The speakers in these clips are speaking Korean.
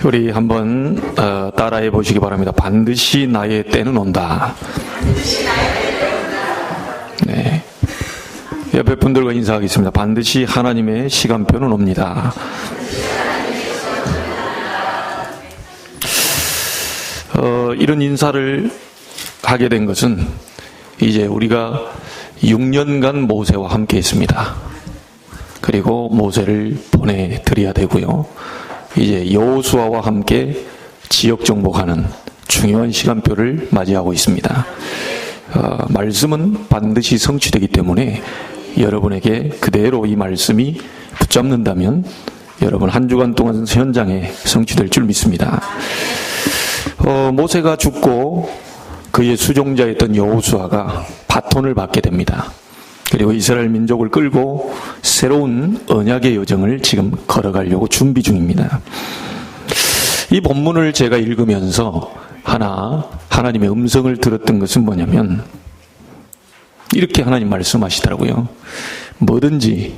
우리 한번 따라해 보시기 바랍니다. 반드시 나의 때는 온다. 네. 옆에 분들과 인사하겠습니다. 반드시 하나님의 시간표는 옵니다. 이런 인사를 하게 된 것은 이제 우리가 6년간 모세와 함께 했습니다. 그리고 모세를 보내드려야 되고요. 이제 여호수아와 함께 지역 정복하는 중요한 시간표를 맞이하고 있습니다. 말씀은 반드시 성취되기 때문에 여러분에게 그대로 이 말씀이 붙잡는다면 여러분 한 주간 동안 현장에 성취될 줄 믿습니다. 모세가 죽고 그의 수종자였던 여호수아가 바톤을 받게 됩니다. 그리고 이스라엘 민족을 끌고 새로운 언약의 여정을 지금 걸어가려고 준비 중입니다. 이 본문을 제가 읽으면서 하나님의 음성을 들었던 것은 뭐냐면 이렇게 하나님 말씀하시더라고요. 뭐든지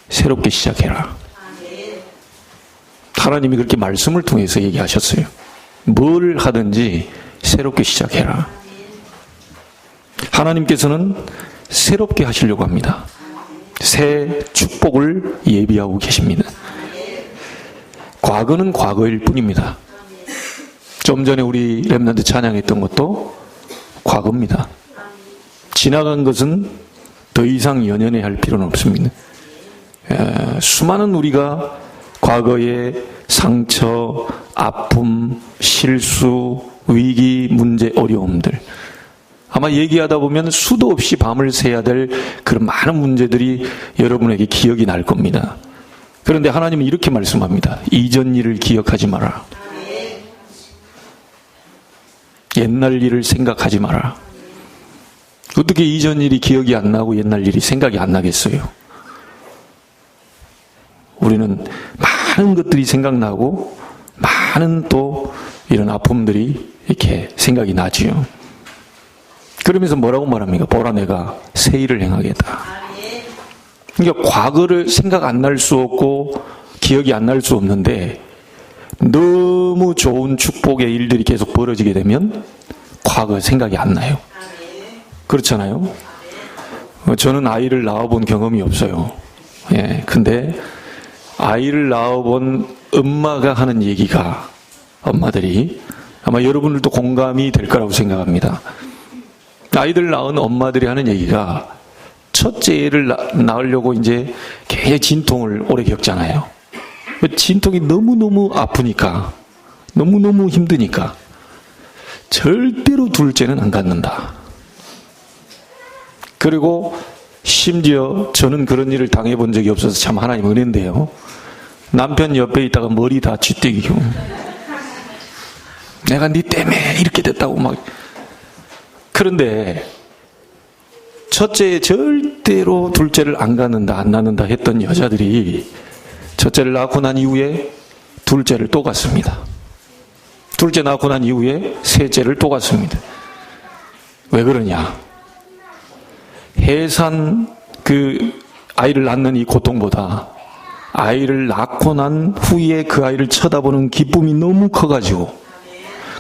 새롭게 시작해라. 하나님이 그렇게 말씀을 통해서 얘기하셨어요. 뭘 하든지 새롭게 시작해라. 하나님께서는 새롭게 하시려고 합니다. 새 축복을 예비하고 계십니다. 과거는 과거일 뿐입니다. 좀 전에 우리 렘넌트 찬양했던 것도 과거입니다. 지나간 것은 더 이상 연연해 할 필요는 없습니다. 수많은 우리가 과거의 상처, 아픔, 실수, 위기, 문제, 어려움들 아마 얘기하다 보면 수도 없이 밤을 새야 될 그런 많은 문제들이 여러분에게 기억이 날 겁니다. 그런데 하나님은 이렇게 말씀합니다. 이전 일을 기억하지 마라. 옛날 일을 생각하지 마라. 어떻게 이전 일이 기억이 안 나고 옛날 일이 생각이 안 나겠어요? 우리는 많은 것들이 생각나고 많은 또 이런 아픔들이 이렇게 생각이 나지요. 그러면서 뭐라고 말합니까? 보라 내가 새 일을 행하겠다. 그러니까 과거를 생각 안 날 수 없고 기억이 안 날 수 없는데 너무 좋은 축복의 일들이 계속 벌어지게 되면 과거 생각이 안 나요. 그렇잖아요. 저는 아이를 낳아본 경험이 없어요. 근데 아이를 낳아본 엄마가 하는 얘기가 엄마들이 아마 여러분들도 공감이 될 거라고 생각합니다. 아이들 낳은 엄마들이 하는 얘기가 첫째 애를 낳으려고 이제 굉장히 진통을 오래 겪잖아요. 진통이 너무너무 아프니까 너무너무 힘드니까 절대로 둘째는 안 갖는다. 그리고 심지어 저는 그런 일을 당해본 적이 없어서 참 하나님 은혜인데요. 남편 옆에 있다가 머리 다 쥐떼기고 내가 네 때문에 이렇게 됐다고 막. 그런데 첫째에 절대로 둘째를 안 갖는다 안 낳는다 했던 여자들이 첫째를 낳고 난 이후에 둘째를 또 갖습니다. 둘째 낳고 난 이후에 셋째를 또 갖습니다. 왜 그러냐? 해산 그 아이를 낳는 이 고통보다 아이를 낳고 난 후에 그 아이를 쳐다보는 기쁨이 너무 커가지고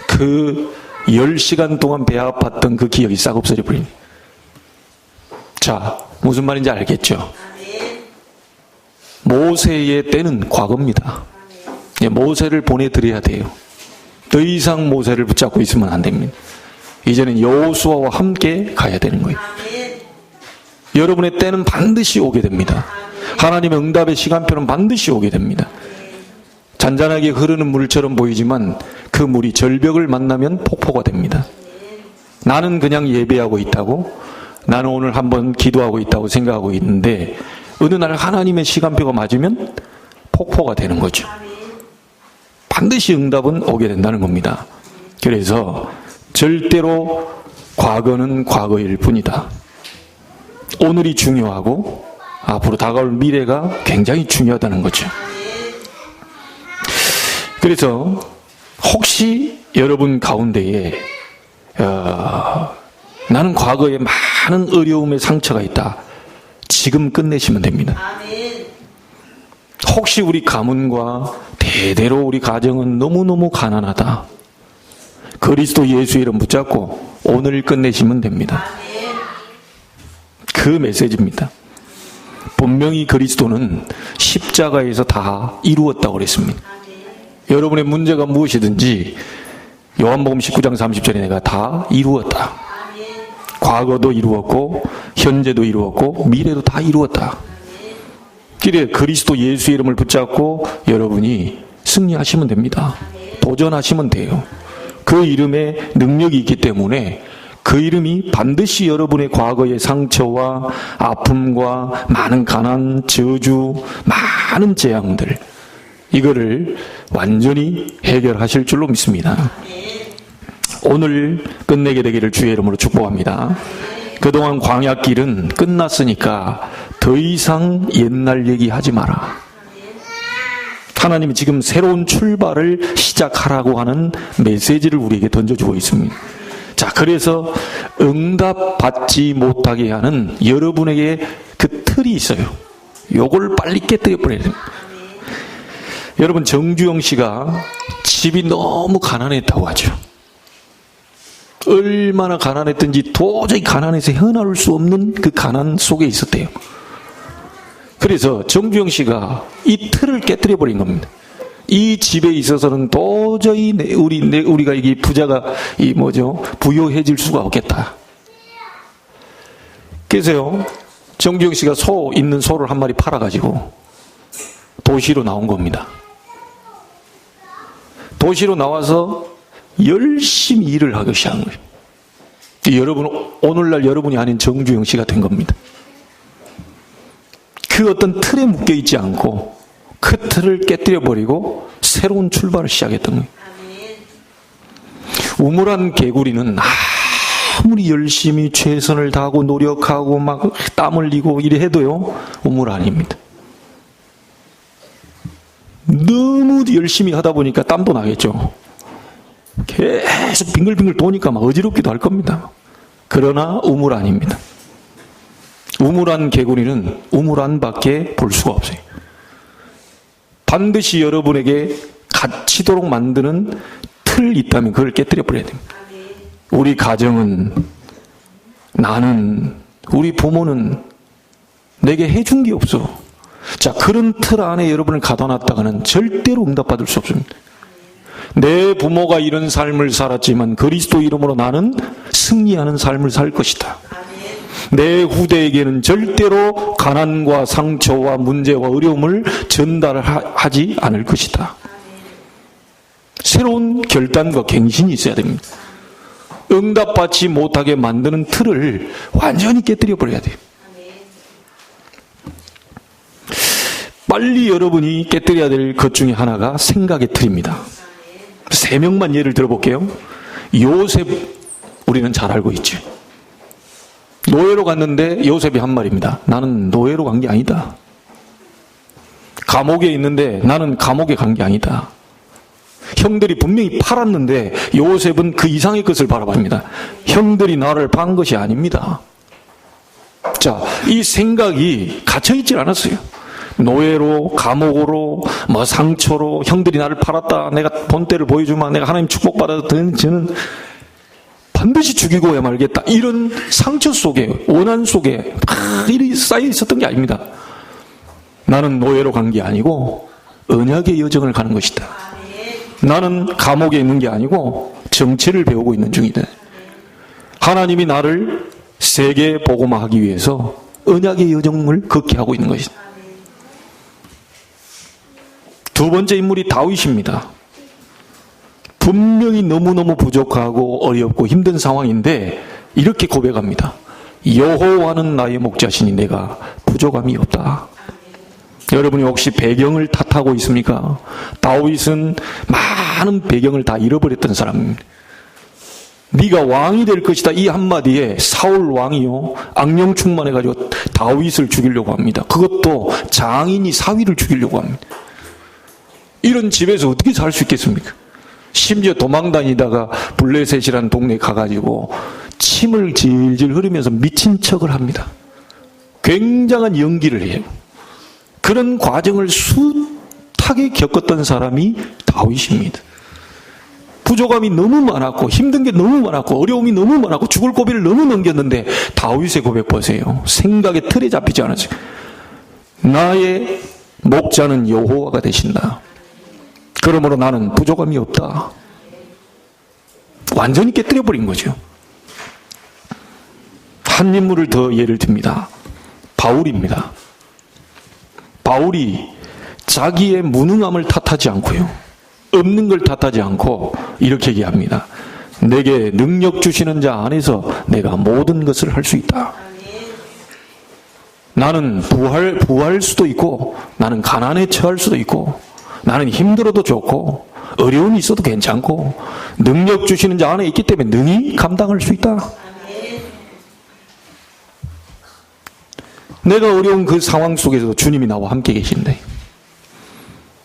그 10시간 동안 배 아팠던 그 기억이 싹 없어져 버립니다. 자, 무슨 말인지 알겠죠? 모세의 때는 과거입니다. 모세를 보내드려야 돼요. 더 이상 모세를 붙잡고 있으면 안 됩니다. 이제는 여호수아와 함께 가야 되는 거예요. 여러분의 때는 반드시 오게 됩니다. 하나님의 응답의 시간표는 반드시 오게 됩니다. 잔잔하게 흐르는 물처럼 보이지만 그 물이 절벽을 만나면 폭포가 됩니다. 나는 그냥 예배하고 있다고, 나는 오늘 한번 기도하고 있다고 생각하고 있는데 어느 날 하나님의 시간표가 맞으면 폭포가 되는 거죠. 반드시 응답은 오게 된다는 겁니다. 그래서 절대로 과거는 과거일 뿐이다. 오늘이 중요하고 앞으로 다가올 미래가 굉장히 중요하다는 거죠. 그래서 혹시 여러분 가운데에 나는 과거에 많은 어려움의 상처가 있다. 지금 끝내시면 됩니다. 혹시 우리 가문과 대대로 우리 가정은 너무너무 가난하다. 그리스도 예수 이름 붙잡고 오늘 끝내시면 됩니다. 그 메시지입니다. 분명히 그리스도는 십자가에서 다 이루었다고 그랬습니다. 여러분의 문제가 무엇이든지 요한복음 19장 30절에 내가 다 이루었다. 과거도 이루었고 현재도 이루었고 미래도 다 이루었다. 그래 그리스도 예수 이름을 붙잡고 여러분이 승리하시면 됩니다. 도전하시면 돼요. 그 이름에 능력이 있기 때문에 그 이름이 반드시 여러분의 과거의 상처와 아픔과 많은 가난, 저주, 많은 재앙들 이거를 완전히 해결하실 줄로 믿습니다. 오늘 끝내게 되기를 주의 이름으로 축복합니다. 그동안 광야길은 끝났으니까 더 이상 옛날 얘기하지 마라. 하나님이 지금 새로운 출발을 시작하라고 하는 메시지를 우리에게 던져주고 있습니다. 자, 그래서 응답받지 못하게 하는 여러분에게 그 틀이 있어요. 요걸 빨리 깨뜨려 버려야 됩니다. 여러분, 정주영 씨가 집이 너무 가난했다고 하죠. 얼마나 가난했든지 도저히 가난해서 헤어나올 수 없는 그 가난 속에 있었대요. 그래서 정주영 씨가 이 틀을 깨뜨려 버린 겁니다. 이 집에 있어서는 도저히 우리가 이게 부자가 부유해질 수가 없겠다. 그래서요, 정주영 씨가 있는 소를 한 마리 팔아가지고 도시로 나온 겁니다. 도시로 나와서 열심히 일을 하기 시작한 거예요. 여러분, 오늘날 여러분이 아닌 정주영 씨가 된 겁니다. 그 어떤 틀에 묶여있지 않고 그 틀을 깨뜨려버리고 새로운 출발을 시작했던 거예요. 우물한 개구리는 아무리 열심히 최선을 다하고 노력하고 막 땀 흘리고 이래 해도요, 우물 아닙니다. 너무 열심히 하다 보니까 땀도 나겠죠. 계속 빙글빙글 도니까 막 어지럽기도 할 겁니다. 그러나 우물 아닙니다. 우물한 개구리는 우물안 밖에 볼 수가 없어요. 반드시 여러분에게 갇히도록 만드는 틀이 있다면 그걸 깨뜨려 버려야 됩니다. 우리 가정은, 나는, 우리 부모는 내게 해준 게 없어. 자, 그런 틀 안에 여러분을 가둬놨다가는 절대로 응답받을 수 없습니다. 내 부모가 이런 삶을 살았지만 그리스도 이름으로 나는 승리하는 삶을 살 것이다. 내 후대에게는 절대로 가난과 상처와 문제와 어려움을 전달하지 않을 것이다. 새로운 결단과 갱신이 있어야 됩니다. 응답받지 못하게 만드는 틀을 완전히 깨뜨려 버려야 돼요. 빨리 여러분이 깨뜨려야 될 것 중에 하나가 생각의 틀입니다. 3명만 예를 들어볼게요. 요셉, 우리는 잘 알고 있죠. 노예로 갔는데 요셉이 한 말입니다. 나는 노예로 간 게 아니다. 감옥에 있는데 나는 감옥에 간 게 아니다. 형들이 분명히 팔았는데 요셉은 그 이상의 것을 바라봅니다. 형들이 나를 판 것이 아닙니다. 자, 이 생각이 갇혀있질 않았어요. 노예로, 감옥으로, 상처로, 형들이 나를 팔았다, 내가 본때를 보여주면 내가 하나님 축복받아서 저는 반드시 죽이고야 말겠다, 이런 상처 속에, 원한 속에 막 일이 쌓여 있었던 게 아닙니다. 나는 노예로 간 게 아니고 언약의 여정을 가는 것이다. 나는 감옥에 있는 게 아니고 정치를 배우고 있는 중이다. 하나님이 나를 세계 복음화하기 위해서 언약의 여정을 걷게 하고 있는 것이다. 두 번째 인물이 다윗입니다. 분명히 너무너무 부족하고 어렵고 힘든 상황인데 이렇게 고백합니다. 여호와는 나의 목자시니 내가 부족함이 없다. 여러분이 혹시 배경을 탓하고 있습니까? 다윗은 많은 배경을 다 잃어버렸던 사람입니다. 네가 왕이 될 것이다, 이 한마디에 사울 왕이요, 악령 충만해가지고 다윗을 죽이려고 합니다. 그것도 장인이 사위를 죽이려고 합니다. 이런 집에서 어떻게 살 수 있겠습니까? 심지어 도망다니다가 블레셋이라는 동네에 가가지고 침을 질질 흐르면서 미친 척을 합니다. 굉장한 연기를 해요. 그런 과정을 숱한 숱하게 겪었던 사람이 다윗입니다. 부족함이 너무 많았고 힘든 게 너무 많았고 어려움이 너무 많았고 죽을 고비를 너무 넘겼는데 다윗의 고백 보세요. 생각의 틀에 잡히지 않았어요. 나의 목자는 여호와가 되신다. 그러므로 나는 부족함이 없다. 완전히 깨뜨려버린 거죠. 한 인물을 더 예를 듭니다. 바울입니다. 바울이 자기의 무능함을 탓하지 않고요, 없는 걸 탓하지 않고 이렇게 얘기합니다. 내게 능력 주시는 자 안에서 내가 모든 것을 할 수 있다. 나는 부할 수도 있고, 나는 가난에 처할 수도 있고, 나는 힘들어도 좋고, 어려움이 있어도 괜찮고, 능력 주시는 자 안에 있기 때문에 능히 감당할 수 있다. 내가 어려운 그 상황 속에서도 주님이 나와 함께 계신데,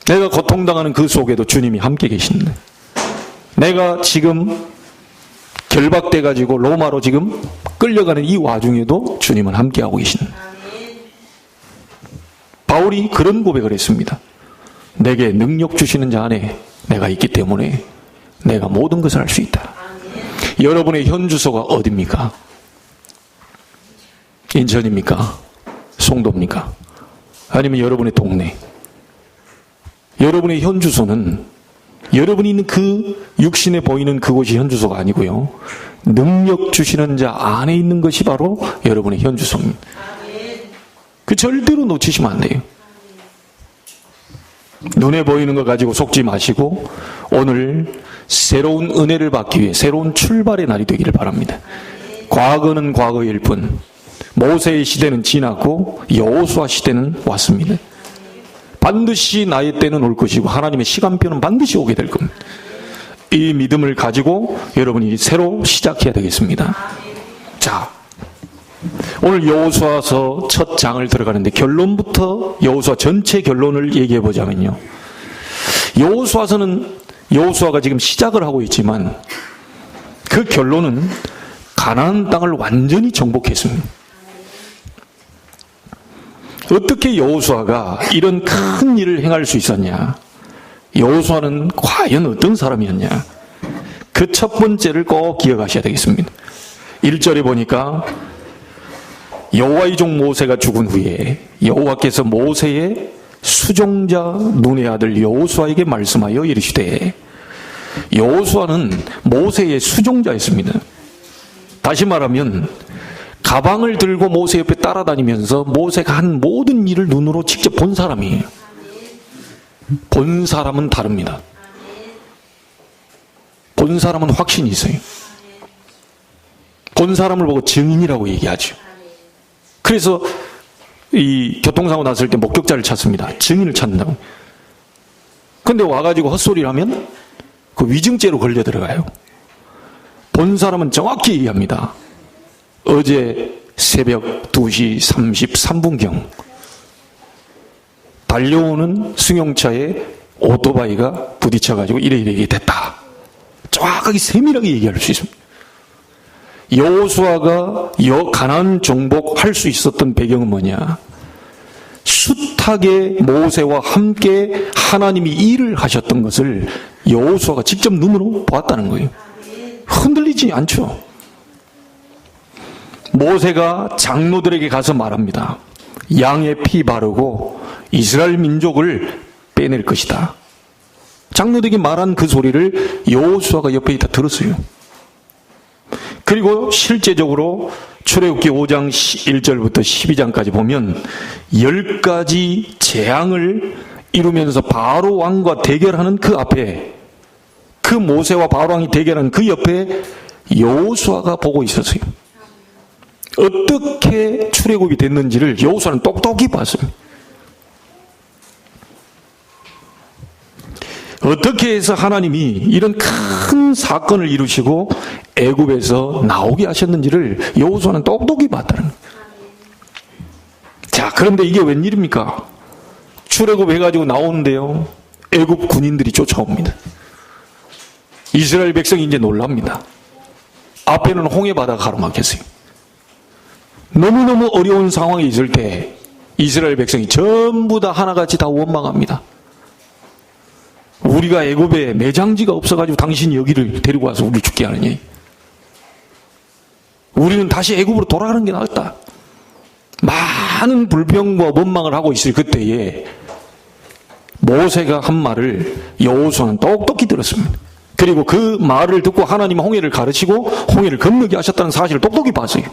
내가 고통당하는 그 속에도 주님이 함께 계신데, 내가 지금 결박돼가지고 로마로 지금 끌려가는 이 와중에도 주님은 함께하고 계신다. 바울이 그런 고백을 했습니다. 내게 능력 주시는 자 안에 내가 있기 때문에 내가 모든 것을 할 수 있다. 여러분의 현 주소가 어디입니까? 인천입니까? 송도입니까? 아니면 여러분의 동네? 여러분의 현 주소는 여러분이 있는 그 육신에 보이는 그곳이 현 주소가 아니고요, 능력 주시는 자 안에 있는 것이 바로 여러분의 현 주소입니다. 그 절대로 놓치시면 안 돼요. 눈에 보이는 거 가지고 속지 마시고 오늘 새로운 은혜를 받기 위해 새로운 출발의 날이 되기를 바랍니다. 과거는 과거일 뿐, 모세의 시대는 지났고 여호수아 시대는 왔습니다. 반드시 나의 때는 올 것이고 하나님의 시간표는 반드시 오게 될 겁니다. 이 믿음을 가지고 여러분이 새로 시작해야 되겠습니다. 자, 오늘 여호수아서 첫 장을 들어가는데 결론부터 여호수아 전체 결론을 얘기해 보자면요, 여호수아가 지금 시작을 하고 있지만 그 결론은 가나안 땅을 완전히 정복했습니다. 어떻게 여호수아가 이런 큰 일을 행할 수 있었냐? 여호수아는 과연 어떤 사람이었냐? 그 첫 번째를 꼭 기억하셔야 되겠습니다. 1절에 보니까 여호와의 종 모세가 죽은 후에 여호와께서 모세의 수종자 눈의 아들 여호수아에게 말씀하여 이르시되, 여호수아는 모세의 수종자였습니다. 다시 말하면 가방을 들고 모세 옆에 따라다니면서 모세가 한 모든 일을 눈으로 직접 본 사람이에요. 본 사람은 다릅니다. 본 사람은 확신이 있어요. 본 사람을 보고 증인이라고 얘기하죠. 그래서 이 교통사고 났을 때 목격자를 찾습니다. 증인을 찾는다고. 근데 와가지고 헛소리를 하면 그 위증죄로 걸려 들어가요. 본 사람은 정확히 얘기합니다. 어제 새벽 2시 33분경 달려오는 승용차에 오토바이가 부딪혀가지고 이래 됐다. 정확하게 세밀하게 얘기할 수 있습니다. 여호수아가 가나안 정복할 수 있었던 배경은 뭐냐? 숱하게 모세와 함께 하나님이 일을 하셨던 것을 여호수아가 직접 눈으로 보았다는 거예요. 흔들리지 않죠. 모세가 장로들에게 가서 말합니다. 양의 피 바르고 이스라엘 민족을 빼낼 것이다. 장로들에게 말한 그 소리를 여호수아가 옆에 있다 들었어요. 그리고 실제적으로 출애굽기 5장 1절부터 12장까지 보면 10가지 재앙을 이루면서 바로 왕과 대결하는 그 앞에, 그 모세와 바로 왕이 대결하는 그 옆에 여호수아가 보고 있었어요. 어떻게 출애굽이 됐는지를 여호수아는 똑똑히 봤습니다. 어떻게 해서 하나님이 이런 큰 사건을 이루시고 애굽에서 나오게 하셨는지를 여호수아는 똑똑히 봤다는 거예요. 자, 그런데 이게 웬일입니까? 출애굽 해가지고 나오는데요, 애굽 군인들이 쫓아옵니다. 이스라엘 백성이 이제 놀랍니다. 앞에는 홍해 바다가 가로막혔어요. 너무너무 어려운 상황에 있을 때 이스라엘 백성이 전부 다 하나같이 다 원망합니다. 우리가 애굽에 매장지가 없어가지고 당신이 여기를 데리고 와서 우리를 죽게 하느니, 우리는 다시 애굽으로 돌아가는 게 낫다. 많은 불평과 원망을 하고 있을 그때에 모세가 한 말을 여호수아는 똑똑히 들었습니다. 그리고 그 말을 듣고 하나님은 홍해를 가르치고 홍해를 건너게 하셨다는 사실을 똑똑히 봤어요.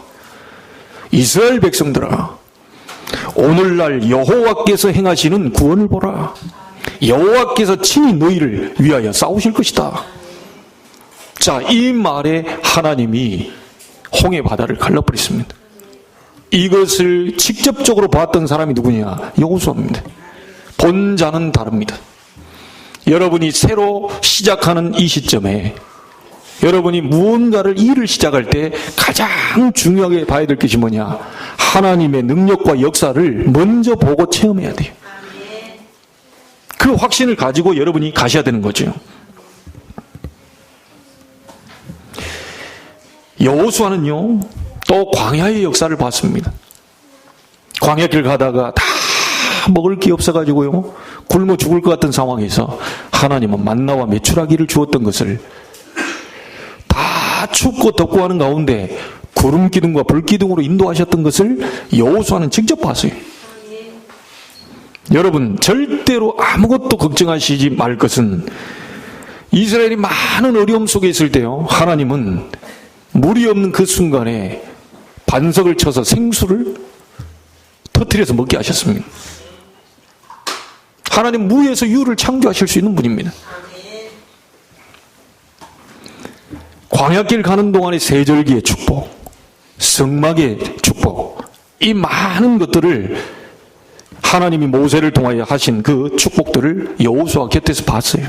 이스라엘 백성들아, 오늘날 여호와께서 행하시는 구원을 보라. 여호와께서 친히 너희를 위하여 싸우실 것이다. 자, 이 말에 하나님이 홍해 바다를 갈라버렸습니다. 이것을 직접적으로 봤던 사람이 누구냐? 여호수아입니다. 본 자는 다릅니다. 여러분이 새로 시작하는 이 시점에 여러분이 무언가를 일을 시작할 때 가장 중요하게 봐야 될 것이 뭐냐? 하나님의 능력과 역사를 먼저 보고 체험해야 돼요. 그 확신을 가지고 여러분이 가셔야 되는 거죠. 여호수아는요, 또 광야의 역사를 봤습니다. 광야길 가다가 다 먹을 게 없어가지고요, 굶어 죽을 것 같은 상황에서 하나님은 만나와 메추라기를 주었던 것을 다 춥고 덥고 하는 가운데 구름 기둥과 불 기둥으로 인도하셨던 것을 여호수아는 직접 봤어요. 여러분, 절대로 아무것도 걱정하시지 말 것은, 이스라엘이 많은 어려움 속에 있을 때요, 하나님은 물이 없는 그 순간에 반석을 쳐서 생수를 터뜨려서 먹게 하셨습니다. 하나님 무에서 유를 창조하실 수 있는 분입니다. 광야길 가는 동안의 세절기의 축복, 성막의 축복, 이 많은 것들을 하나님이 모세를 통하여 하신 그 축복들을 여호수아 곁에서 봤어요.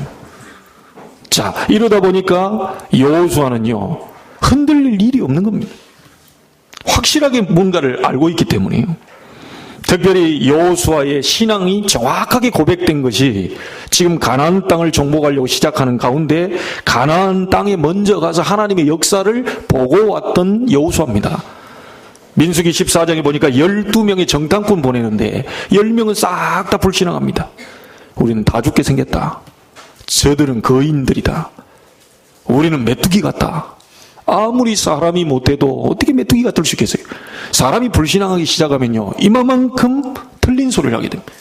자, 이러다 보니까 여호수아는요, 흔들릴 일이 없는 겁니다. 확실하게 뭔가를 알고 있기 때문이에요. 특별히 여호수아의 신앙이 정확하게 고백된 것이 지금 가나안 땅을 정복하려고 시작하는 가운데 가나안 땅에 먼저 가서 하나님의 역사를 보고 왔던 여호수아입니다. 민수기 14장에 보니까 12명의 정탐꾼 보내는데 10명은 싹 다 불신앙합니다. 우리는 다 죽게 생겼다. 저들은 거인들이다. 우리는 메뚜기 같다. 아무리 사람이 못해도 어떻게 메뚜기가 될 수 있겠어요? 사람이 불신앙하기 시작하면요, 이만큼 틀린 소리를 하게 됩니다.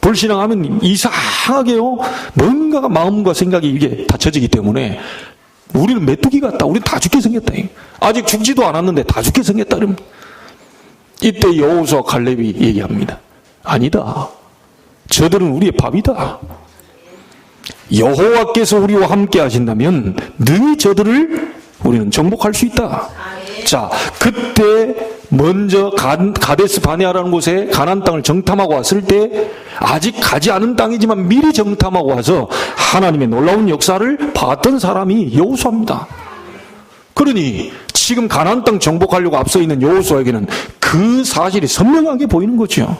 불신앙하면 이상하게요, 뭔가가 마음과 생각이 이게 닫혀지기 때문에 우리는 메뚜기 같다. 우리는 다 죽게 생겼다. 아직 죽지도 않았는데 다 죽게 생겼다. 그러면 이때 여호수아 갈렙이 얘기합니다. 아니다. 저들은 우리의 밥이다. 여호와께서 우리와 함께 하신다면 능히 저들을 우리는 정복할 수 있다. 자, 그때 먼저 가데스 바네아라는 곳에 가나안 땅을 정탐하고 왔을 때 아직 가지 않은 땅이지만 미리 정탐하고 와서 하나님의 놀라운 역사를 봤던 사람이 여호수아입니다. 그러니 지금 가나안 땅 정복하려고 앞서 있는 여호수아에게는 그 사실이 선명하게 보이는 거죠.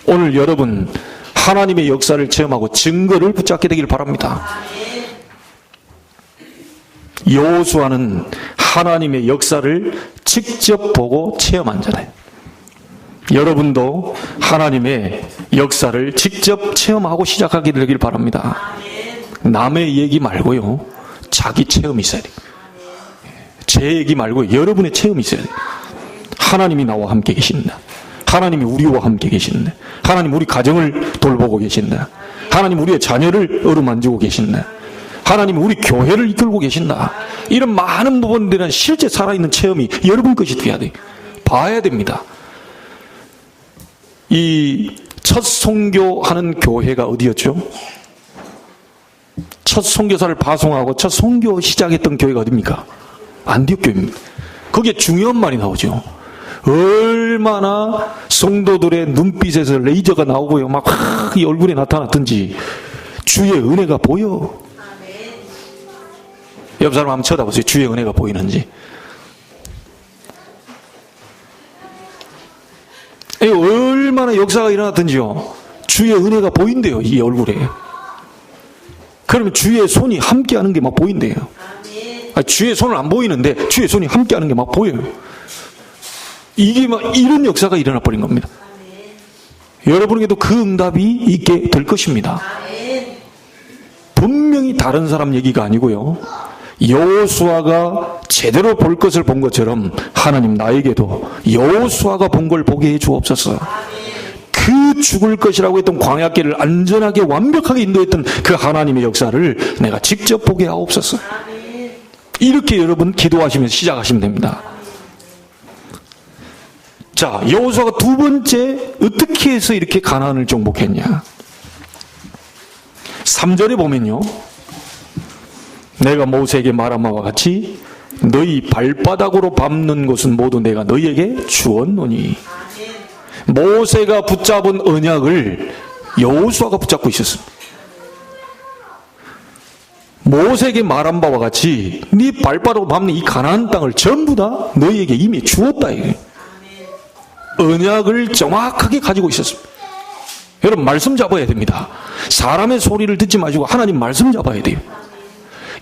오늘 여러분, 하나님의 역사를 체험하고 증거를 붙잡게 되길 바랍니다. 여호수아는 하나님의 역사를 직접 보고 체험한 자예요. 여러분도 하나님의 역사를 직접 체험하고 시작하게 되길 바랍니다. 남의 얘기 말고요, 자기 체험이 있어야 돼요. 제 얘기 말고 여러분의 체험이 있어야 돼요. 하나님이 나와 함께 계신다. 하나님이 우리와 함께 계신다. 하나님 우리 가정을 돌보고 계신다. 하나님 우리의 자녀를 어루만지고 계신다. 하나님 우리 교회를 이끌고 계신다. 이런 많은 부분들은 실제 살아있는 체험이 여러분 것이 돼야 돼요. 봐야 됩니다. 이 첫 선교하는 교회가 어디였죠? 첫 선교사를 파송하고 첫 선교 시작했던 교회가 어디입니까? 안디옥 교회입니다. 거기에 중요한 말이 나오죠. 얼마나 성도들의 눈빛에서 레이저가 나오고요, 막 이 얼굴에 나타났든지 주의 은혜가 보여. 옆 사람 한번 쳐다보세요. 주의 은혜가 보이는지. 얼마나 역사가 일어났든지요, 주의 은혜가 보인대요, 이 얼굴에. 그러면 주의 손이 함께하는 게 막 보인대요. 주의 손을 안 보이는데 주의 손이 함께하는 게 막 보여요. 이게 막 이런 역사가 일어나 버린 겁니다. 여러분에게도 그 응답이 있게 될 것입니다. 다른 사람 얘기가 아니고요. 여호수아가 제대로 볼 것을 본 것처럼 하나님 나에게도 여호수아가 본 걸 보게 해 주옵소서. 그 죽을 것이라고 했던 광야길을 안전하게 완벽하게 인도했던 그 하나님의 역사를 내가 직접 보게 하옵소서. 이렇게 여러분 기도하시면서 시작하시면 됩니다. 자, 여호수아가 두 번째 어떻게 해서 이렇게 가나안을 정복했냐? 3절에 보면요, 내가 모세에게 말한 바와 같이 너희 발바닥으로 밟는 곳은 모두 내가 너희에게 주었노니. 모세가 붙잡은 언약을 여호수아가 붙잡고 있었습니다. 모세에게 말한 바와 같이 네 발바닥으로 밟는 이 가나안 땅을 전부 다 너희에게 이미 주었다. 언약을 정확하게 가지고 있었습니다. 여러분, 말씀 잡아야 됩니다. 사람의 소리를 듣지 마시고 하나님 말씀 잡아야 돼요.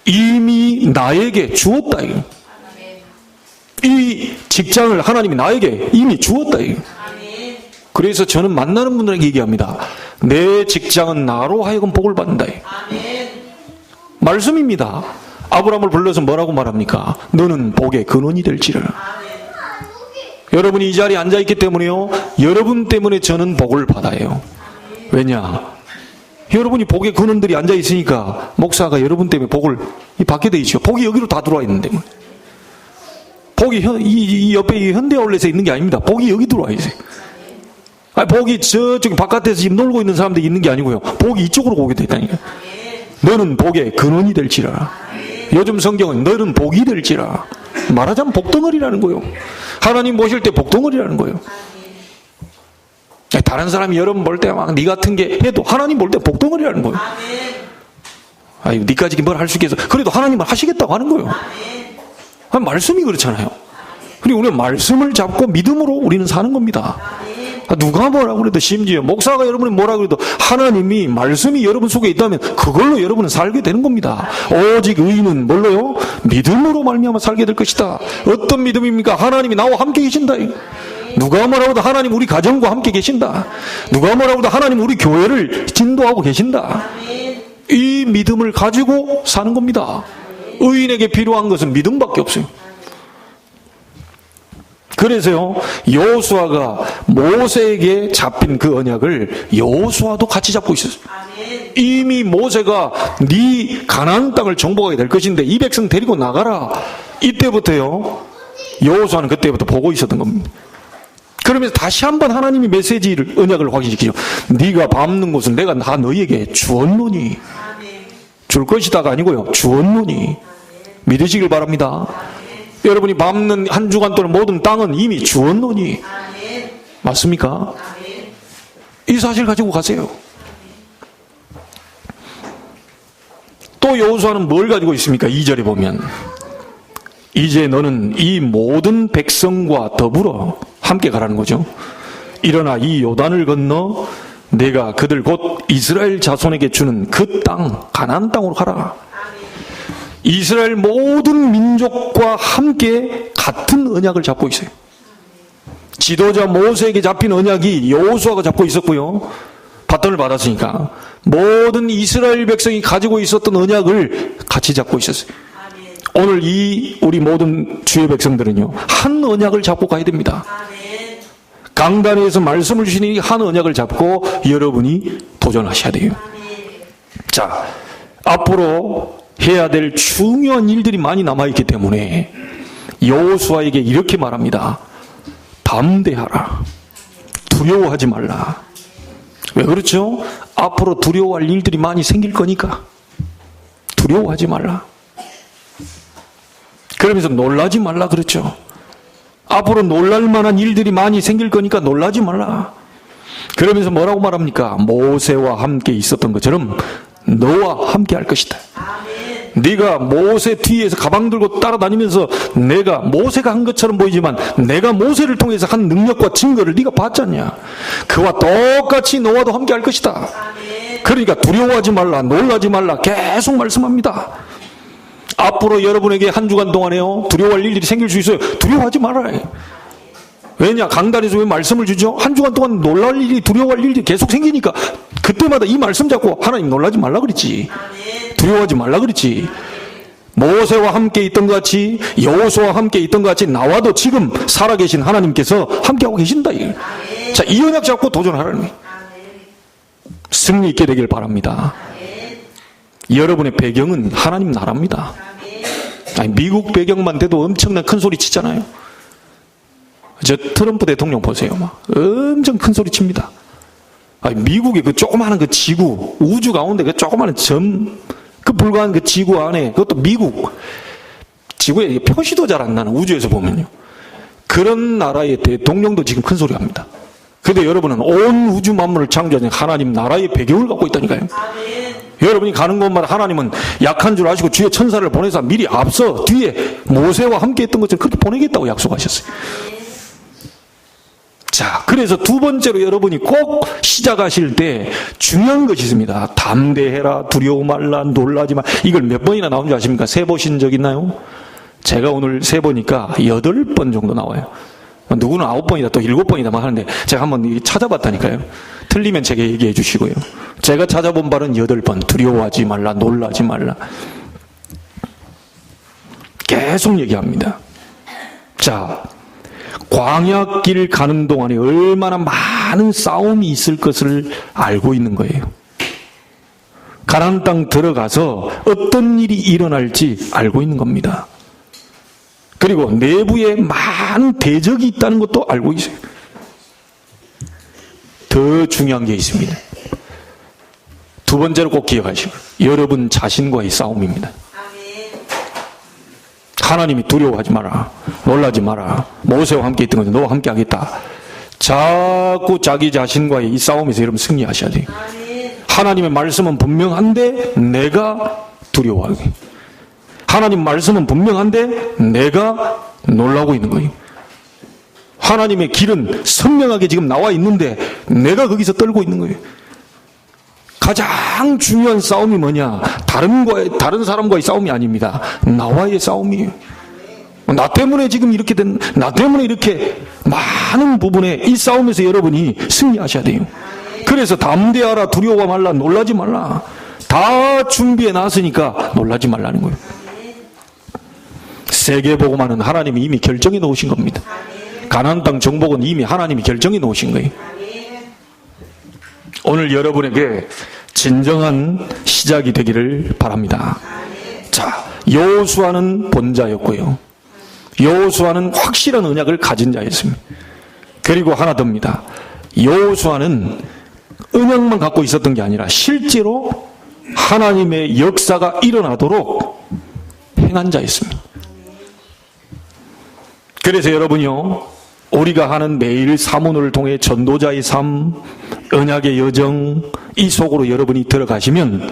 이미 나에게 주었다. 이 직장을 하나님이 나에게 이미 주었다. 그래서 저는 만나는 분들에게 얘기합니다. 내 직장은 나로 하여금 복을 받는다. 말씀입니다. 아브라함을 불러서 뭐라고 말합니까? 너는 복의 근원이 될지라. 여러분이 이 자리에 앉아있기 때문에요, 여러분 때문에 저는 복을 받아요. 왜냐? 여러분이 복의 근원들이 앉아있으니까 목사가 여러분 때문에 복을 받게 돼 있죠. 복이 여기로 다 들어와 있는데, 복이 이 옆에 이 현대아울렛에 있는 게 아닙니다. 복이 여기 들어와 있어요. 복이 저쪽 바깥에서 지금 놀고 있는 사람들이 있는 게 아니고요. 복이 이쪽으로 오게 됐다니까요. 너는 복의 근원이 될지라. 요즘 성경은 너는 복이 될지라. 말하자면 복덩어리라는 거예요. 하나님 모실 때 복덩어리라는 거예요. 다른 사람이 여러분 볼 때 막 네 같은 게 해도 하나님 볼 때 복덩어리라는 거예요. 아유, 니까지 뭘 할 수 있겠어. 그래도 하나님은 하시겠다고 하는 거예요. 말씀이 그렇잖아요. 그리고 우리는 말씀을 잡고 믿음으로 우리는 사는 겁니다. 누가 뭐라고 그래도, 심지어 목사가 여러분이 뭐라고 그래도 하나님이 말씀이 여러분 속에 있다면 그걸로 여러분은 살게 되는 겁니다. 오직 의인은 뭘로요? 믿음으로 말미암아 살게 될 것이다. 어떤 믿음입니까? 하나님이 나와 함께 계신다. 누가 뭐라고 해도 하나님 우리 가정과 함께 계신다. 누가 뭐라고 해도 하나님 우리 교회를 진도하고 계신다. 이 믿음을 가지고 사는 겁니다. 의인에게 필요한 것은 믿음밖에 없어요. 그래서요, 여호수아가 모세에게 잡힌 그 언약을 여호수아도 같이 잡고 있었어요. 이미 모세가 네 가나안 땅을 정복하게 될 것인데 이 백성 데리고 나가라. 이때부터요, 여호수아는 그때부터 보고 있었던 겁니다. 그러면서 다시 한번 하나님이 메시지를, 언약을 확인시키죠. 네가 밟는 곳은 내가 다 너희에게 주었노니. 줄 것이다가 아니고요, 주었노니. 믿으시길 바랍니다. 여러분이 밟는 한 주간 동안 모든 땅은 이미 주었노니. 맞습니까? 이 사실 가지고 가세요. 또 여호수아는 뭘 가지고 있습니까? 2절에 보면 이제 너는 이 모든 백성과 더불어 함께 가라는 거죠. 일어나 이 요단을 건너 내가 그들 곧 이스라엘 자손에게 주는 그 땅, 가나안 땅으로 가라. 이스라엘 모든 민족과 함께 같은 언약을 잡고 있어요. 지도자 모세에게 잡힌 언약이 여호수아가 잡고 있었고요. 바톤을 받았으니까 모든 이스라엘 백성이 가지고 있었던 언약을 같이 잡고 있었어요. 오늘 우리 모든 주의 백성들은요, 한 언약을 잡고 가야 됩니다. 강단에서 말씀을 주시니 한 언약을 잡고 여러분이 도전하셔야 돼요. 자, 앞으로 해야 될 중요한 일들이 많이 남아있기 때문에 여호수아에게 이렇게 말합니다. 담대하라. 두려워하지 말라. 왜 그렇죠? 앞으로 두려워할 일들이 많이 생길 거니까 두려워하지 말라. 그러면서 놀라지 말라 그렇죠. 앞으로 놀랄 만한 일들이 많이 생길 거니까 놀라지 말라. 그러면서 뭐라고 말합니까? 모세와 함께 있었던 것처럼 너와 함께 할 것이다. 네가 모세 뒤에서 가방 들고 따라다니면서 내가 모세가 한 것처럼 보이지만 내가 모세를 통해서 한 능력과 증거를 네가 봤잖냐. 그와 똑같이 너와도 함께 할 것이다. 그러니까 두려워하지 말라, 놀라지 말라 계속 말씀합니다. 앞으로 여러분에게 한 주간 동안에요, 두려워할 일들이 생길 수 있어요. 두려워하지 말아요. 왜냐? 강단에서 왜 말씀을 주죠? 한 주간 동안 놀랄 일이, 두려워할 일이 계속 생기니까 그때마다 이 말씀 잡고 하나님 놀라지 말라 그랬지. 두려워하지 말라 그랬지. 모세와 함께 있던 것 같이, 여호수아와 함께 있던 것 같이 나와도 지금 살아계신 하나님께서 함께하고 계신다. 자, 이 언약 잡고 도전하라는 거예요. 승리 있게 되길 바랍니다. 여러분의 배경은 하나님 나라입니다. 아니, 미국 배경만 돼도 엄청난 큰 소리 치잖아요. 저 트럼프 대통령 보세요. 막 엄청 큰 소리 칩니다. 아니, 미국의 그 조그마한 그 지구, 우주 가운데 그 조그마한 점, 그 불과한 그 지구 안에, 그것도 미국 지구에 표시도 잘 안 나는 우주에서 보면요. 그런 나라의 대통령도 지금 큰 소리 합니다. 근데 여러분은 온 우주 만물을 창조하신 하나님 나라의 배경을 갖고 있다니까요. 여러분이 가는 곳마다 하나님은 약한 줄 아시고 주의 천사를 보내서 미리 앞서 뒤에 모세와 함께 했던 것처럼 그렇게 보내겠다고 약속하셨어요. 자, 그래서 두 번째로 여러분이 꼭 시작하실 때 중요한 것이 있습니다. 담대해라, 두려워 말라, 놀라지 마. 이걸 몇 번이나 나온 줄 아십니까? 세보신 적 있나요? 제가 오늘 세보니까 8번 정도 나와요. 누구는 9번이다 또 7번이다 막 하는데 제가 한번 찾아봤다니까요. 틀리면 제게 얘기해 주시고요. 제가 찾아본 바는 8번. 두려워하지 말라, 놀라지 말라. 계속 얘기합니다. 자, 광야길 가는 동안에 얼마나 많은 싸움이 있을 것을 알고 있는 거예요. 가나안 땅 들어가서 어떤 일이 일어날지 알고 있는 겁니다. 그리고 내부에 많은 대적이 있다는 것도 알고 있어요. 더 중요한 게 있습니다. 두 번째로 꼭 기억하시고, 여러분 자신과의 싸움입니다. 하나님이 두려워하지 마라, 놀라지 마라, 모세와 함께 있던 건데 너와 함께 하겠다. 자꾸 자기 자신과의 이 싸움에서 여러분 승리하셔야 돼요. 하나님의 말씀은 분명한데 내가 두려워하게, 하나님 말씀은 분명한데 내가 놀라고 있는 거예요. 하나님의 길은 선명하게 지금 나와 있는데 내가 거기서 떨고 있는 거예요. 가장 중요한 싸움이 뭐냐? 다른 사람과의 싸움이 아닙니다. 나와의 싸움이에요. 나 때문에 지금 이렇게 나 때문에 이렇게 많은 부분에 이 싸움에서 여러분이 승리하셔야 돼요. 그래서 담대하라, 두려워 말라, 놀라지 말라. 다 준비해 놨으니까 놀라지 말라는 거예요. 세계복음화는 하나님이 이미 결정해 놓으신 겁니다. 가나안 땅 정복은 이미 하나님이 결정해 놓으신 거예요. 오늘 여러분에게 진정한 시작이 되기를 바랍니다. 자, 여호수아는 본자였고요. 여호수아는 확실한 언약을 가진 자였습니다. 그리고 하나 더입니다. 여호수아는 언약만 갖고 있었던 게 아니라 실제로 하나님의 역사가 일어나도록 행한 자였습니다. 그래서 여러분이요, 우리가 하는 매일 사문을 통해 전도자의 삶, 언약의 여정, 이 속으로 여러분이 들어가시면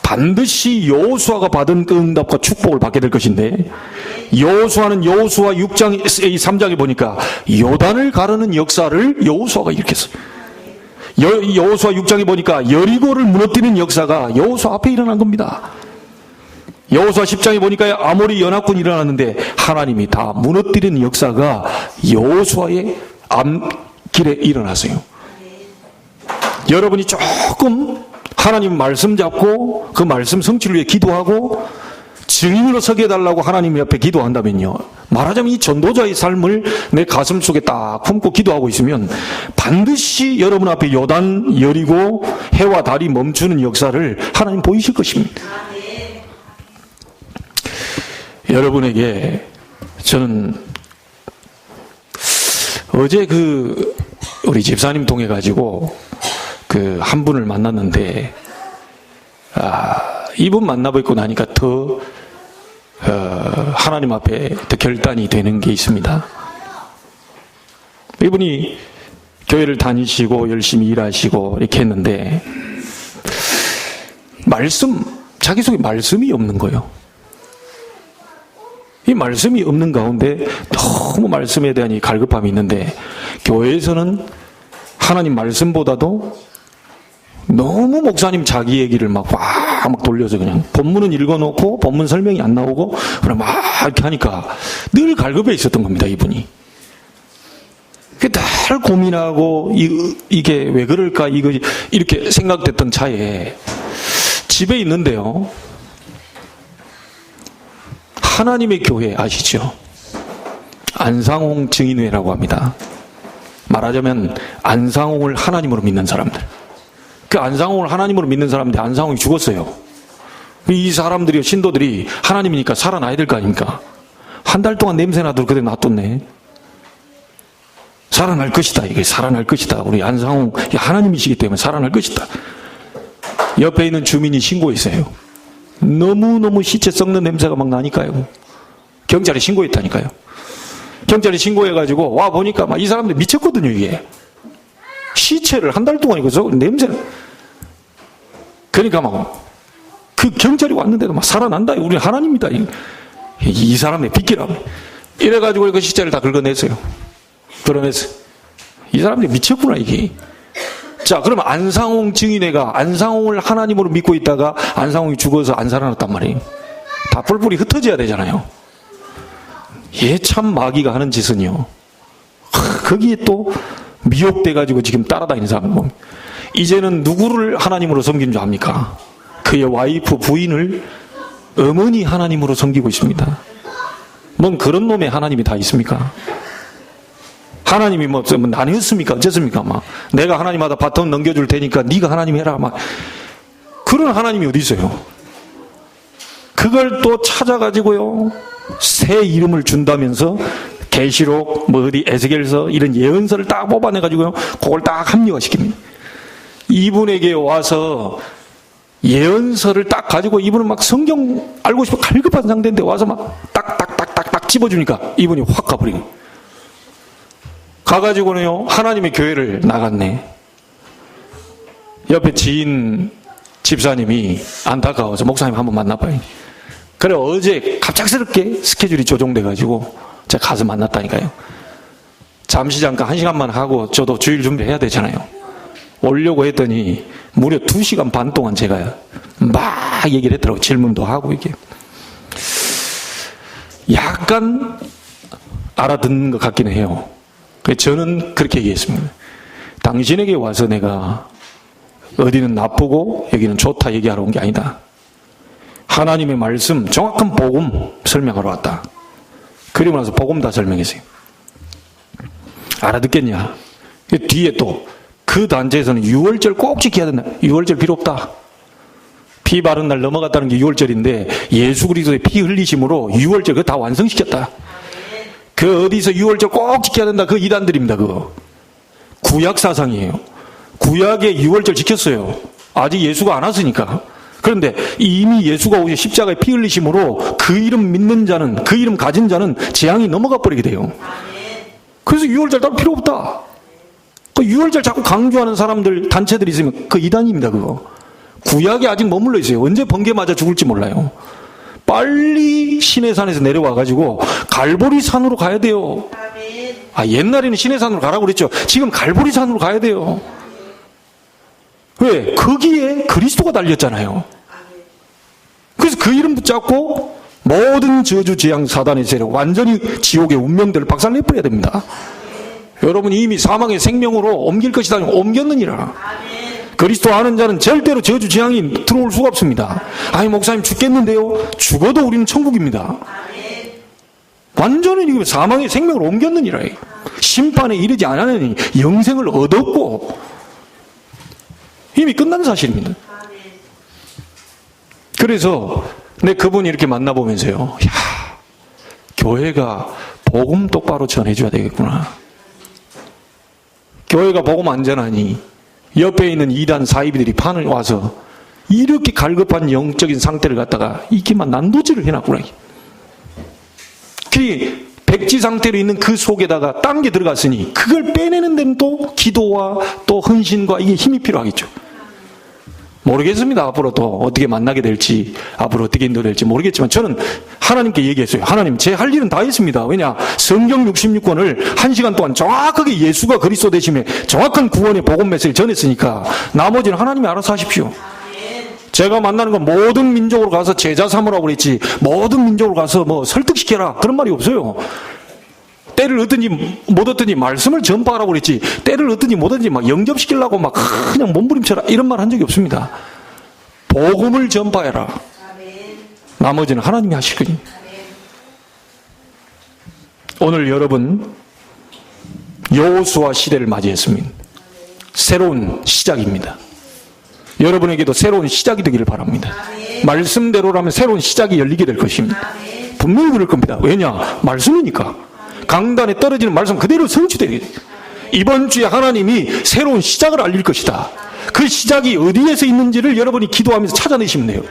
반드시 여호수아가 받은 그 응답과 축복을 받게 될 것인데, 여호수아는 여호수아 6장 3장에 보니까 요단을 가르는 역사를 여호수아가 일으켰어요. 여호수아 6장에 보니까 여리고를 무너뜨리는 역사가 여호수아 앞에 일어난 겁니다. 여호수아 10장에 보니까 아모리 연합군이 일어났는데 하나님이 다 무너뜨리는 역사가 여호수아의 앞길에 일어났어요. 여러분이 조금 하나님 말씀 잡고 그 말씀 성취를 위해 기도하고 증인으로 서게 해달라고 하나님 옆에 기도한다면요, 말하자면 이 전도자의 삶을 내 가슴 속에 딱 품고 기도하고 있으면 반드시 여러분 앞에 요단, 여리고, 해와 달이 멈추는 역사를 하나님 보이실 것입니다. 여러분에게 저는 어제 우리 집사님 통해 가지고 한 분을 만났는데, 이분 만나뵙고 나니까 더 하나님 앞에 더 결단이 되는 게 있습니다. 이분이 교회를 다니시고 열심히 일하시고 이렇게 했는데 자기 속에 말씀이 없는 거예요. 이 말씀이 없는 가운데 너무 말씀에 대한 이 갈급함이 있는데, 교회에서는 하나님 말씀보다도 너무 목사님 자기 얘기를 막 돌려서 그냥 본문은 읽어놓고 본문 설명이 안 나오고 그냥 막 이렇게 하니까 늘 갈급해 있었던 겁니다, 이분이. 늘 고민하고 이게 왜 그럴까 이렇게 생각됐던 차에 집에 있는데요, 하나님의 교회 아시죠? 안상홍 증인회라고 합니다. 말하자면 안상홍을 하나님으로 믿는 사람들. 그 안상홍을 하나님으로 믿는 사람인데 안상홍이 죽었어요. 이 사람들이, 신도들이 하나님이니까 살아나야 될 거 아닙니까? 한 달 동안 냄새나도록 그대 놔뒀네. 살아날 것이다. 이게 살아날 것이다. 우리 안상홍 하나님이시기 때문에 살아날 것이다. 옆에 있는 주민이 신고했어요. 너무너무 시체 썩는 냄새가 막 나니까요. 경찰에 신고했다니까요. 경찰에 신고해가지고 와 보니까 막 이 사람들 미쳤거든요. 이게 시체를 한 달 동안 이거 냄새. 그러니까 막 그 경찰이 왔는데도 막 살아난다. 우리 하나님이다. 이 사람의 빗기라고. 이래가지고 그 시체를 다 긁어냈어요. 그러면서 이 사람들이 미쳤구나 이게. 자, 그러면 안상홍 증인회가 안상홍을 하나님으로 믿고 있다가 안상홍이 죽어서 안 살아났단 말이에요. 다 뿔뿔이 흩어져야 되잖아요. 얘 참 마귀가 하는 짓은요. 거기에 또 미혹돼가지고 지금 따라다니는 사람 보면 이제는 누구를 하나님으로 섬기는 줄 압니까? 그의 와이프 부인을 어머니 하나님으로 섬기고 있습니다. 뭔 그런 놈의 하나님이 다 있습니까? 하나님이 뭐 나뉘었습니까? 어쨌습니까? 막 내가 하나님마다 바톤 넘겨줄 테니까 네가 하나님 해라. 막 그런 하나님이 어디 있어요? 그걸 또 찾아가지고요 새 이름을 준다면서 계시록 뭐 어디 에스겔서 이런 예언서를 딱 뽑아내가지고요 그걸 딱 합리화시킵니다. 이분에게 와서 예언서를 딱 가지고 이분은 막 성경 알고 싶어 갈급한 상태인데 와서 막 딱딱딱딱딱 집어주니까 이분이 확 가버리고 가가지고는요 하나님의 교회를 나갔네. 옆에 지인 집사님이 안타까워서 목사님 한번 만나봐요. 그래 어제 갑작스럽게 스케줄이 조정돼가지고 제가 가서 만났다니까요. 잠시 잠깐 1시간만 하고 저도 주일 준비해야 되잖아요. 오려고 했더니 무려 2시간 반 동안 제가 막 얘기를 했더라고요. 질문도 하고 이게 약간 알아듣는 것 같기는 해요. 저는 그렇게 얘기했습니다. 당신에게 와서 내가 어디는 나쁘고 여기는 좋다 얘기하러 온 게 아니다. 하나님의 말씀 정확한 복음 설명하러 왔다. 그리고 나서 복음 다 설명했어요. 알아듣겠냐? 뒤에 또 그 단체에서는 6월절 꼭 지켜야 된다. 6월절 필요 없다. 피 바른 날 넘어갔다는 게 6월절인데 예수 그리스도의 피 흘리심으로 6월절 그거 다 완성시켰다. 그 어디서 6월절 꼭 지켜야 된다. 그 이단들입니다. 그거 구약 사상이에요. 구약에 6월절 지켰어요. 아직 예수가 안 왔으니까. 그런데 이미 예수가 오셔 십자가에 피 흘리심으로 그 이름 믿는 자는 그 이름 가진 자는 재앙이 넘어가 버리게 돼요. 그래서 6월절 따로 필요 없다. 그 6월절 자꾸 강조하는 사람들 단체들이 있으면 그 이단입니다. 그거 구약에 아직 머물러 있어요. 언제 번개 맞아 죽을지 몰라요. 빨리 시내산에서 내려와가지고 갈보리산으로 가야 돼요. 옛날에는 시내산으로 가라고 그랬죠. 지금 갈보리산으로 가야 돼요. 왜? 거기에 그리스도가 달렸잖아요. 그래서 그 이름 붙잡고 모든 저주, 재앙, 사단의 세력 완전히 지옥의 운명들을 박살내버려야 됩니다. 여러분이 이미 사망의 생명으로 옮길 것이다. 옮겼느니라. 그리스도 아는 자는 절대로 저주, 재앙이 들어올 수가 없습니다. 아니 목사님 죽겠는데요. 죽어도 우리는 천국입니다. 완전히 사망의 생명을 옮겼느니라. 심판에 이르지 않았느니 영생을 얻었고 이미 끝난 사실입니다. 그래서 내 그분이 이렇게 만나보면서요. 교회가 복음 똑바로 전해줘야 되겠구나. 교회가 복음 안 전하니 옆에 있는 이단 사이비들이 판을 와서 이렇게 갈급한 영적인 상태를 갖다가 이렇게만 난도질을 해놨구나. 그 백지 상태로 있는 그 속에다가 딴 게 들어갔으니 그걸 빼내는 데는 또 기도와 또 헌신과 이게 힘이 필요하겠죠. 모르겠습니다. 앞으로 또 어떻게 만나게 될지, 앞으로 어떻게 인도될지 모르겠지만 저는 하나님께 얘기했어요. 하나님, 제 할 일은 다 했습니다. 왜냐? 성경 66권을 1시간 동안 정확하게 예수가 그리스도 되심에 정확한 구원의 복음 메시지를 전했으니까 나머지는 하나님이 알아서 하십시오. 제가 만나는 건 모든 민족으로 가서 제자 삼으라고 그랬지 모든 민족으로 가서 뭐 설득시켜라 그런 말이 없어요. 때를 얻든지 못 얻든지 말씀을 전파하라고 그랬지 때를 얻든지 못 얻든지 막 영접시키려고 막 그냥 몸부림쳐라 이런 말 한 적이 없습니다. 복음을 전파해라. 나머지는 하나님이 하실 거니. 오늘 여러분 여호수아 시대를 맞이했습니다. 새로운 시작입니다. 여러분에게도 새로운 시작이 되기를 바랍니다. 말씀대로라면 새로운 시작이 열리게 될 것입니다. 분명히 그럴 겁니다. 왜냐? 말씀이니까. 강단에 떨어지는 말씀 그대로 성취되게 돼요. 이번 주에 하나님이 새로운 시작을 알릴 것이다. 그 시작이 어디에서 있는지를 여러분이 기도하면서 찾아내시면 돼요.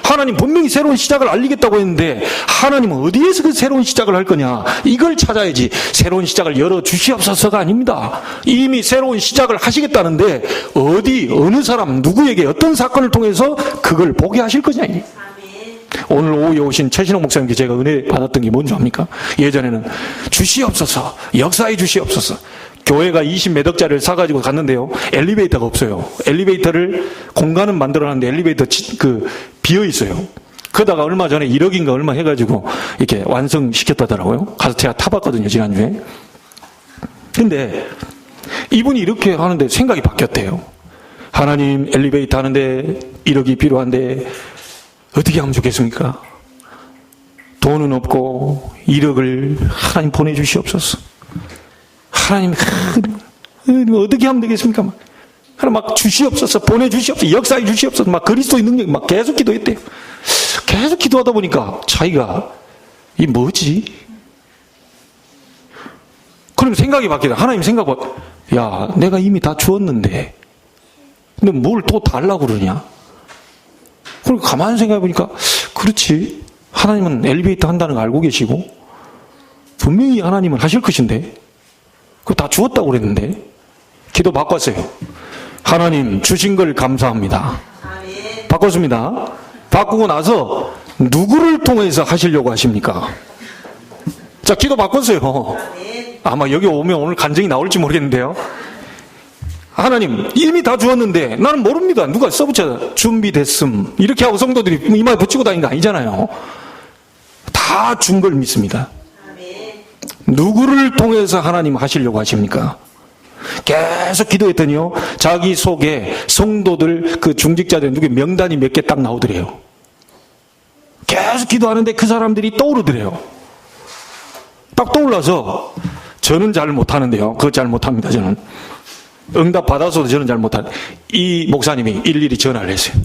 하나님 분명히 새로운 시작을 알리겠다고 했는데 하나님은 어디에서 그 새로운 시작을 할 거냐, 이걸 찾아야지. 새로운 시작을 열어주시옵소서가 아닙니다. 이미 새로운 시작을 하시겠다는데 어디 어느 사람 누구에게 어떤 사건을 통해서 그걸 보게 하실 거냐. 오늘 오후에 오신 최신호 목사님께 제가 은혜 받았던 게 뭔지 압니까? 예전에는 주시옵소서, 역사해 주시옵소서. 교회가 20몇 억짜리를 사가지고 갔는데요, 엘리베이터가 없어요. 엘리베이터를 공간은 만들어놨는데 엘리베이터 비어 있어요. 그러다가 얼마 전에 1억인가 얼마 해가지고 이렇게 완성시켰다더라고요. 가서 제가 타봤거든요, 지난주에. 근데 이분이 이렇게 하는데 생각이 바뀌었대요. 하나님, 엘리베이터 하는데 1억이 필요한데 어떻게 하면 좋겠습니까? 돈은 없고 1억을 하나님 보내주시옵소서. 하나님, 어떻게 하면 되겠습니까? 막 주시옵소서, 보내주시옵소서, 역사해 주시옵소서, 막 그리스도의 능력 막 계속 기도했대요. 계속 기도하다 보니까 자기가 이 뭐지? 그럼 생각이 바뀌다. 하나님 생각 야, 내가 이미 다 주었는데 근데 뭘 또 달라고 그러냐? 그리고 가만히 생각해 보니까 그렇지, 하나님은 엘리베이터 한다는 거 알고 계시고 분명히 하나님은 하실 것인데 그거 다 주었다고 그랬는데. 기도 바꿨어요. 하나님 주신 걸 감사합니다. 바꿨습니다. 바꾸고 나서 누구를 통해서 하시려고 하십니까? 자, 기도 바꿨어요. 아마 여기 오면 오늘 간증이 나올지 모르겠는데요. 하나님 이미 다 주었는데 나는 모릅니다. 누가 써붙여 준비됐음 이렇게 하고 성도들이 이마에 붙이고 다니는 거 아니잖아요. 다 준 걸 믿습니다. 누구를 통해서 하나님 하시려고 하십니까? 계속 기도했더니요, 자기 속에 성도들 그 중직자들 누구 명단이 몇 개 딱 나오더래요. 계속 기도하는데 그 사람들이 떠오르더래요. 딱 떠올라서 저는 잘 못하는데요. 그거 잘 못합니다. 저는 응답 받아서도 저는 잘 못하는. 이 목사님이 일일이 전화를 했어요.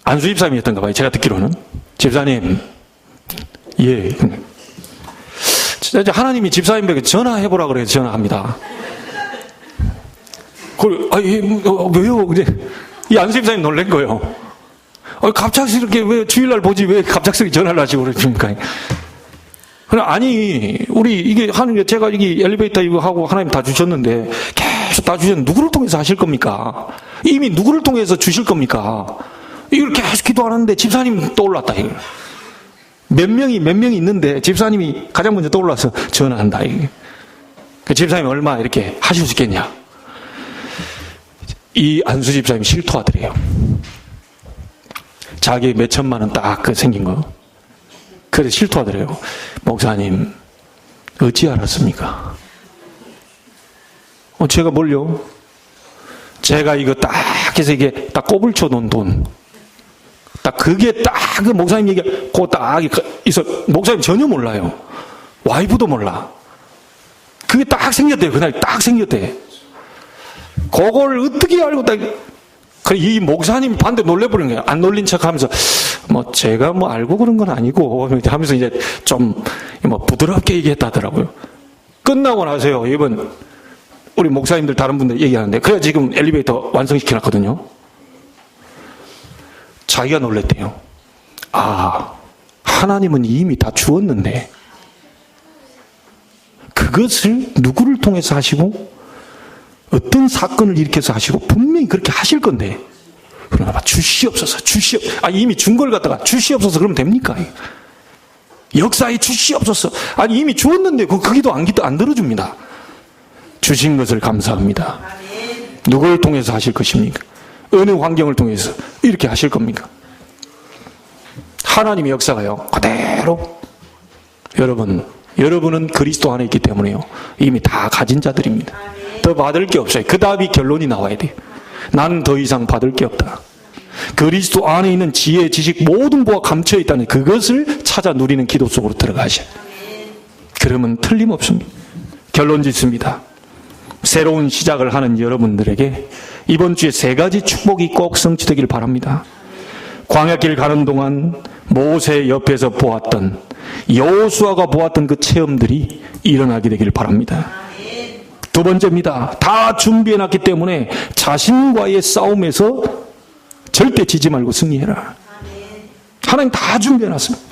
안수 집사님이었던가 봐요. 제가 듣기로는. 집사님, 예. 하나님이 집사님에게 전화해보라 그래서 전화합니다. 왜요? 근데 이 안수 집사님 놀란 거예요. 갑작스럽게 왜 주일날 보지 왜 갑작스럽게 전화를 하시고 그러십니까? 아니, 우리 이게 하는 제가 이게 엘리베이터 이거 하고 하나님 다 주셨는데 계속 다 주셨는데 누구를 통해서 하실 겁니까? 이미 누구를 통해서 주실 겁니까? 이걸 계속 기도하는데 집사님 떠올랐다, 이거. 몇 명이 있는데 집사님이 가장 먼저 떠올라서 전화한다. 그 집사님이 얼마 이렇게 하실 수 있겠냐? 이 안수 집사님이 실토하더래요. 자기 몇 천만 원 딱 생긴 거. 그래서 실토하더래요. 목사님, 어찌 알았습니까? 제가 뭘요? 제가 이거 딱 해서 이게 딱 꼽을 쳐놓은 돈. 딱 그게 딱 그 목사님 얘기, 그거 딱 있어. 목사님 전혀 몰라요. 와이프도 몰라. 그게 딱 생겼대요. 그날 딱 생겼대. 그걸 어떻게 알고 딱, 이 목사님이 반대 놀래버린 거예요. 안 놀린 척 하면서, 제가 알고 그런 건 아니고, 하면서 이제 좀, 부드럽게 얘기했다더라고요. 끝나고 나서요, 이번, 우리 목사님들 다른 분들 얘기하는데, 그래 지금 엘리베이터 완성시켜놨거든요. 자기가 놀랬대요. 하나님은 이미 다 주었는데 그것을 누구를 통해서 하시고 어떤 사건을 일으켜서 하시고 분명히 그렇게 하실 건데, 그러나 주시옵소서, 이미 준 걸 갖다가 주시옵소서 그러면 됩니까? 역사에 주시옵소서. 이미 주었는데 그 기도 안 들어줍니다. 주신 것을 감사합니다. 누구를 통해서 하실 것입니까? 어느 환경을 통해서 이렇게 하실 겁니까? 하나님의 역사가요, 그대로 여러분은 그리스도 안에 있기 때문에요, 이미 다 가진 자들입니다. 더 받을 게 없어요. 그 다음이 결론이 나와야 돼요. 나는 더 이상 받을 게 없다. 그리스도 안에 있는 지혜, 지식 모든 보가 감춰 있다는 그것을 찾아 누리는 기도 속으로 들어가셔야 돼요. 그러면 틀림없습니다. 결론 짓습니다. 새로운 시작을 하는 여러분들에게 이번 주에 3가지 축복이 꼭 성취되길 바랍니다. 광야길 가는 동안 모세 옆에서 보았던, 여호수아가 보았던 그 체험들이 일어나게 되길 바랍니다. 2번째입니다. 다 준비해놨기 때문에 자신과의 싸움에서 절대 지지 말고 승리해라. 하나님 다 준비해놨습니다.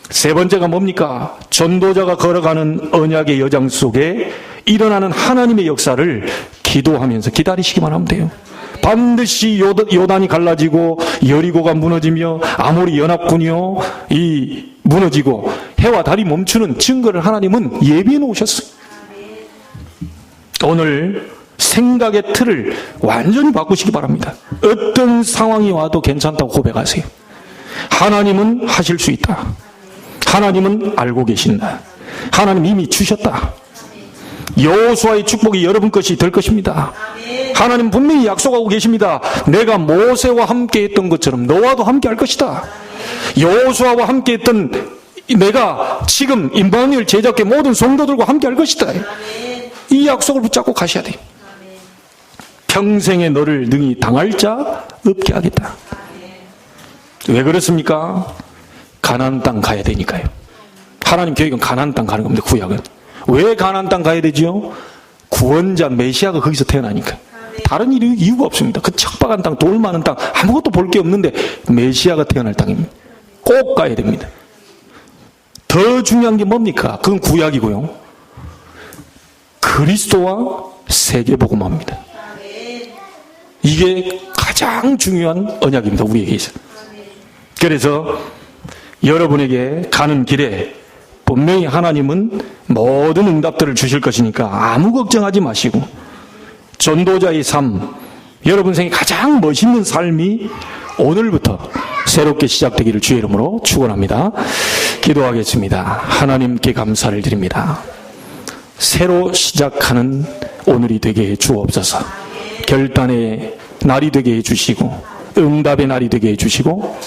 3번째가 뭡니까? 전도자가 걸어가는 언약의 여정 속에 일어나는 하나님의 역사를 기도하면서 기다리시기만 하면 돼요. 반드시 요단이 갈라지고 여리고가 무너지며 아모리 연합군이요 무너지고 해와 달이 멈추는 증거를 하나님은 예비해 놓으셨어요. 오늘 생각의 틀을 완전히 바꾸시기 바랍니다. 어떤 상황이 와도 괜찮다고 고백하세요. 하나님은 하실 수 있다. 하나님은 알고 계신다. 하나님 이미 주셨다. 여호수아의 축복이 여러분 것이 될 것입니다. 하나님 분명히 약속하고 계십니다. 내가 모세와 함께 했던 것처럼 너와도 함께 할 것이다. 여호수아와 함께 했던 내가 지금 임마누엘 제자께 모든 성도들과 함께 할 것이다. 이 약속을 붙잡고 가셔야 돼요. 평생에 너를 능히 당할 자 없게 하겠다. 왜 그렇습니까? 가나안 땅 가야 되니까요. 하나님 계획은 가나안 땅 가는 겁니다. 구약은. 왜 가나안 땅 가야 되죠? 구원자 메시아가 거기서 태어나니까. 다른 이유가 없습니다. 그 척박한 땅, 돌 많은 땅, 아무것도 볼 게 없는데 메시아가 태어날 땅입니다. 꼭 가야 됩니다. 더 중요한 게 뭡니까? 그건 구약이고요. 그리스도와 세계복음화입니다. 이게 가장 중요한 언약입니다. 우리에게 있어. 그래서 여러분에게 가는 길에 분명히 하나님은 모든 응답들을 주실 것이니까 아무 걱정하지 마시고 전도자의 삶, 여러분 생에 가장 멋있는 삶이 오늘부터 새롭게 시작되기를 주의 이름으로 축원합니다. 기도하겠습니다. 하나님께 감사를 드립니다. 새로 시작하는 오늘이 되게 해 주옵소서. 결단의 날이 되게 해 주시고 응답의 날이 되게 해 주시고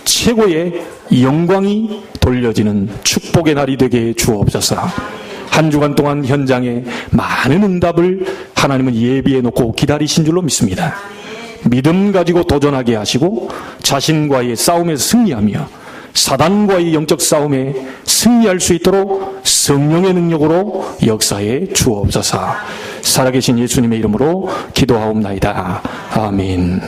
최고의 영광이 돌려지는 축복의 날이 되게 해 주옵소서. 한 주간 동안 현장에 많은 응답을 하나님은 예비해 놓고 기다리신 줄로 믿습니다. 믿음 가지고 도전하게 하시고 자신과의 싸움에서 승리하며 사단과의 영적 싸움에 승리할 수 있도록 성령의 능력으로 역사해 주옵소서. 살아계신 예수님의 이름으로 기도하옵나이다. 아멘.